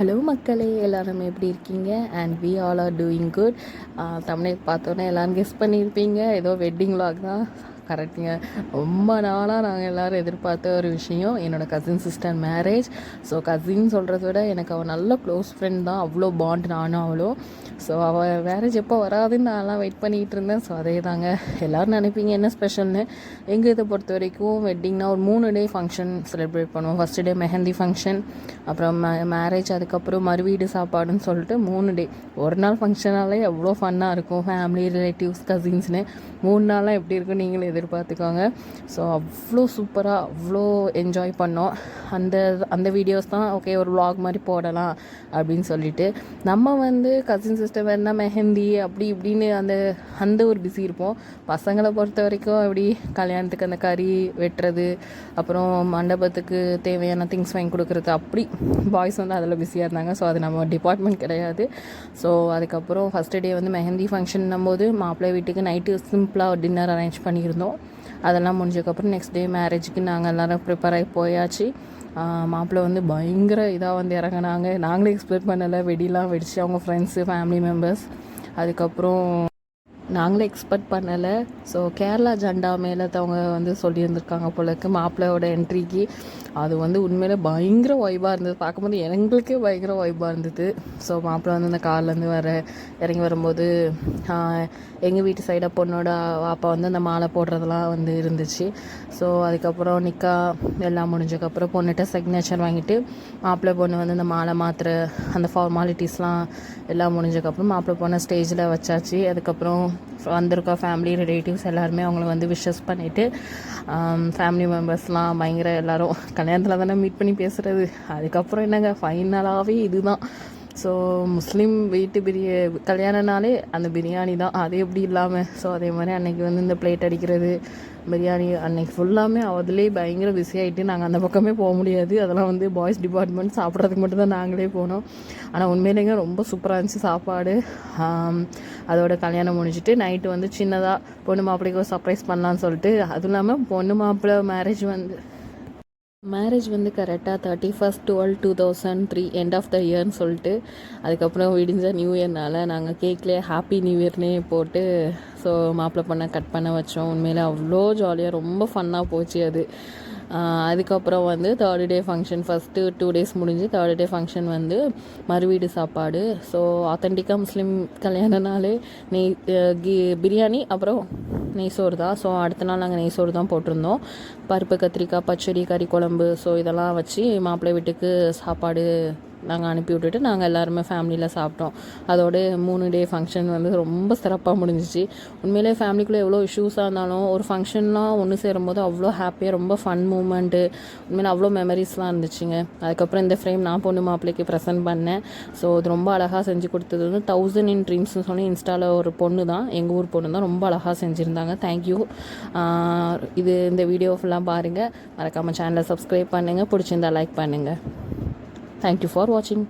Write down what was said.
Hello மக்களே, எல்லாரும் எப்படி இருக்கீங்க? And we all are doing good. தமிழை பார்த்தோன்னே எல்லோரும் கெஸ் பண்ணியிருப்பீங்க, ஏதோ வெட்டிங் vlog தான். கரெக்டுங்க. ரொம்ப நாளாக நாங்கள் எல்லோரும் எதிர்பார்த்த ஒரு விஷயம் என்னோடய cousin sister marriage. So cousin சொல்கிறத விட எனக்கு அவள் நல்ல க்ளோஸ் ஃப்ரெண்ட் தான், அவ்வளோ பாண்ட் நானும் அவ்வளோ. ஸோ அவள் மேரேஜ் எப்போ வராதுன்னு நான்லாம் வெயிட் பண்ணிகிட்டு இருந்தேன். ஸோ அதே தாங்க, எல்லோரும் நினைப்பீங்க என்ன ஸ்பெஷல்னு. எங்கள் இதை பொறுத்த வரைக்கும் வெட்டிங்னா ஒரு 3 டே ஃபங்க்ஷன் செலிப்ரேட் பண்ணுவோம். ஃபஸ்ட்டு டே மெஹந்தி ஃபங்க்ஷன், அப்புறம் மேரேஜ், அதுக்கப்புறம் மறுவீடு சாப்பாடுன்னு சொல்லிட்டு 3 டே. ஒரு நாள் ஃபங்க்ஷனாலே எவ்வளோ ஃபன்னாக இருக்கும், ஃபேமிலி ரிலேட்டிவ்ஸ் கசின்ஸ்னு. 3 நாளாக எப்படி இருக்கும் நீங்களே எதிர்பார்த்துக்கோங்க. ஸோ அவ்வளோ சூப்பராக அவ்வளோ என்ஜாய் பண்ணோம். அந்த அந்த வீடியோஸ் தான் ஓகே ஒரு vlog மாதிரி போடலாம் அப்படின்னு சொல்லிட்டு. நம்ம கசின் சிஸ்டர் வேணால் மெஹந்தி அப்படி இப்படின்னு அந்த ஒரு பிஸி இருப்போம். பசங்களை பொறுத்த வரைக்கும் அப்படி கல்யாணத்துக்கு அந்த கறி வெட்டுறது, அப்புறம் மண்டபத்துக்கு தேவையான திங்ஸ் வாங்கி கொடுக்குறது, அப்படி பாய்ஸ் அதில் பிஸியாக இருந்தாங்க. ஸோ அது நம்ம டிபார்ட்மெண்ட் கிடையாது. ஸோ அதுக்கப்புறம் ஃபஸ்ட்டு டே மெஹந்தி ஃபங்க்ஷன்னும் போது மாப்பிள்ளை வீட்டுக்கு நைட்டு சிம்பிளாக டின்னர் அரேஞ்ச் பண்ணியிருந்தோம். அதெல்லாம் முடிஞ்சதுக்கப்புறம் நெக்ஸ்ட் டே மேரேஜுக்கு நாங்கள் எல்லோரும் ப்ரிப்பேர் ஆகி போயாச்சு. மாப்பிள்ளை பயங்கர இதாக இறங்கினாங்க. நாங்களே எக்ஸ்பெக்ட் பண்ணலை, வெடிலாம் வெடிச்சு அவங்க ஃப்ரெண்ட்ஸு ஃபேமிலி மெம்பர்ஸ். அதுக்கப்புறம் நாங்களே எக்ஸ்பெக்ட் பண்ணலை. ஸோ கேரளா ஜெண்டா மேலத்தவங்க சொல்லியிருந்திருக்காங்க போலக்கு மாப்பிள்ளையோட என்ட்ரிக்கு. அது உண்மையிலே பயங்கர வைபாக இருந்தது. பார்க்கும்போது எங்களுக்கே பயங்கர வைபாக இருந்தது. ஸோ மாப்பிள்ளை அந்த கார்லேருந்து இறங்கி வரும்போது எங்கள் வீட்டு சைடாக பொண்ணோட அப்பா அந்த மாலை போடுறதெல்லாம் இருந்துச்சு. ஸோ அதுக்கப்புறம் நிக்கா எல்லாம் முடிஞ்சதுக்கப்புறம் பொண்ணுகிட்ட சிக்னேச்சர் வாங்கிட்டு மாப்பிள்ளை பொண்ணு அந்த மாலை மாத்திர அந்த ஃபார்மாலிட்டிஸ்லாம் எல்லாம் முடிஞ்சதுக்கப்புறம் மாப்பிள்ளை பொண்ணை ஸ்டேஜில் வச்சாச்சு. அதுக்கப்புறம் வந்திருக்க ஃபேமிலி ரிலேட்டிவ்ஸ் எல்லாருமே அவங்கள விஷஸ் பண்ணிவிட்டு ஃபேமிலி மெம்பர்ஸ்லாம் பயங்கர எல்லோரும் கல்யாணத்தில் தானே மீட் பண்ணி பேசுகிறது. அதுக்கப்புறம் என்னங்க ஃபைனலாகவே இதுதான். ஸோ முஸ்லீம் வீட்டு கல்யாணனாலே அந்த பிரியாணி தான், அது எப்படி இல்லாமல். ஸோ அதே மாதிரி அன்றைக்கி இந்த பிளேட் அடிக்கிறது, பிரியாணி அன்றைக்கி ஃபுல்லாமே அதிலே பயங்கர பிஸி ஆகிட்டு நாங்கள் அந்த பக்கமே போக முடியாது. அதெல்லாம் பாய்ஸ் டிபார்ட்மெண்ட் சாப்பிட்றதுக்கு மட்டும்தான் நாங்களே போனோம். ஆனால் உண்மையிலேங்க ரொம்ப சூப்பராக இருந்துச்சு சாப்பாடு. அதோட கல்யாணம் முடிஞ்சிட்டு நைட்டு சின்னதாக பொண்ணு மாப்பிள்ளைக்கு ஒரு சர்ப்ரைஸ் பண்ணலான்னு சொல்லிட்டு, அதுவும் இல்லாமல் பொண்ணு மாப்பிள்ளை மேரேஜ் கரெக்டாக 31/12/2003 எண்ட் ஆஃப் த இயர்னு சொல்லிட்டு, அதுக்கப்புறம் விடிஞ்ச நியூ இயர்னால் நாங்கள் கேக்லேயே ஹாப்பி நியூ இயர்னே போட்டு ஸோ மாப்பிள்ளை பொண்ணை கட் பண்ண வச்சோம். உண்மையிலே அவ்வளோ ஜாலியாக ரொம்ப ஃபன்னாக போச்சு அது. அதுக்கப்புறம் 3rd day function, first 2 days முடிஞ்சு 3rd டே ஃபங்க்ஷன் மறுவீடு சாப்பாடு. ஸோ ஆத்தென்டிக்காக முஸ்லீம் கல்யாணனாலே பிரியாணி அப்புறம் நெய்சோறு தான். ஸோ அடுத்த நாள் நாங்கள் நெய்சோறு தான் போட்டிருந்தோம். பருப்பு, கத்திரிக்காய் பச்சடி, கறி குழம்பு, ஸோ இதெல்லாம் வச்சு மாப்பிள்ளை வீட்டுக்கு சாப்பாடு நாங்கள் அனுப்பி விட்டுட்டு நாங்கள் எல்லாருமே ஃபேமிலியில் சாப்பிட்டோம். அதோட 3 டே ஃபங்க்ஷன் ரொம்ப சிறப்பாக முடிஞ்சிச்சு. உண்மையிலே ஃபேமிலிக்குள்ளே எவ்வளோ இஷ்யூஸாக இருந்தாலும் ஒரு ஃபங்க்ஷன்லாம் ஒன்று சேரும்போது அவ்வளோ ஹாப்பியாக ரொம்ப ஃபன் மூமெண்ட்டு, உண்மையிலே அவ்வளோ மெமரிஸ்லாம் இருந்துச்சுங்க. அதுக்கப்புறம் இந்த ஃப்ரேம் நான் பொண்ணு மாப்பிள்ளைக்கு ப்ரெசென்ட் பண்ணேன். ஸோ இது ரொம்ப அழகாக செஞ்சு கொடுத்தது 1000 in Dreamsனு சொல்லி இன்ஸ்டாவில் ஒரு பொண்ணு தான், எங்கள் ஊர் பொண்ணு தான், ரொம்ப அழகாக செஞ்சுருந்தாங்க. தேங்க்யூ. இந்த வீடியோ ஃபுல்லாக பாருங்கள், மறக்காமல் சேனலை சப்ஸ்கிரைப் பண்ணுங்கள், பிடிச்சிருந்தா லைக் பண்ணுங்கள். Thank you for watching.